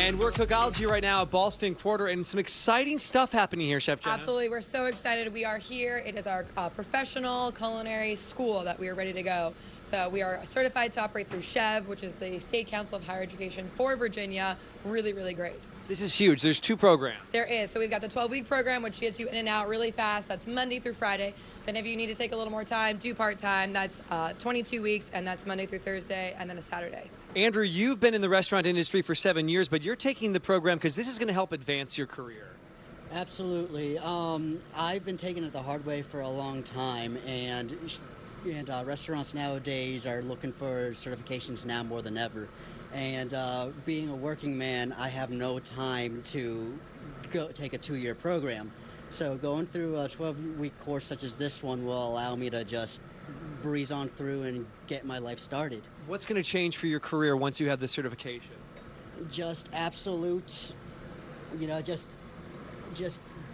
And we're at Cookology right now at Ballston Quarter, and some exciting stuff happening here, Chef Jenna. Absolutely. We're so excited. We are here. It is our professional culinary school that we are ready to go. So we are certified to operate through SCHEV, which is the State Council of Higher Education for Virginia. Really, really great. This is huge. There's 2 programs. There is. So we've got the 12-week program, which gets you in and out really fast. That's Monday through Friday. Then if you need to take a little more time, do part-time. That's 22 weeks, and that's Monday through Thursday, and then a Saturday. Andrew, you've been in the restaurant industry for 7 years, but you're taking the program because this is going to help advance your career. Absolutely. I've been taking it the hard way for a long time, and restaurants nowadays are looking for certifications now more than ever. And being a working man, I have no time to go take a 2-year program. So going through a 12-week course such as this one will allow me to just breeze on through and get my life started. What's going to change for your career once you have this certification? Just absolute, just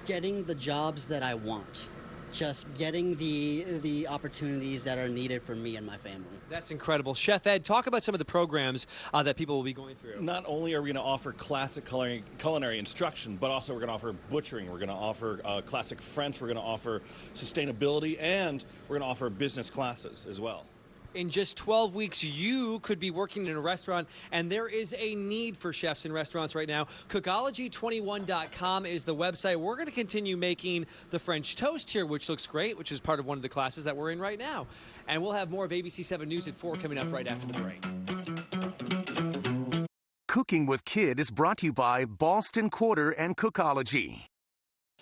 getting the jobs that I want. Just getting the opportunities that are needed for me and my family. That's incredible. Chef Ed, talk about some of the programs that people will be going through. Not only are we going to offer classic culinary instruction, but also we're going to offer butchering, we're going to offer classic French, we're going to offer sustainability, and we're going to offer business classes as well. In just 12 weeks, you could be working in a restaurant, and there is a need for chefs in restaurants right now. Cookology21.com is the website. We're going to continue making the French toast here, which looks great, which is part of one of the classes that we're in right now. And we'll have more of ABC 7 News at 4 coming up right after the break. Cooking with Kid is brought to you by Ballston Quarter and Cookology.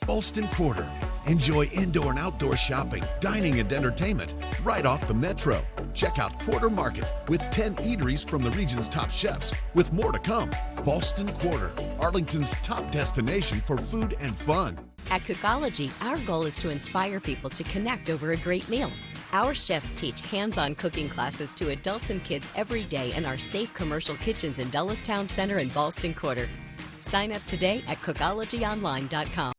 Ballston Quarter. Enjoy indoor and outdoor shopping, dining, and entertainment right off the metro. Check out Quarter Market with 10 eateries from the region's top chefs, with more to come. Ballston Quarter, Arlington's top destination for food and fun. At Cookology, our goal is to inspire people to connect over a great meal. Our chefs teach hands-on cooking classes to adults and kids every day in our safe commercial kitchens in Dulles Town Center and Ballston Quarter. Sign up today at Cookology21.com.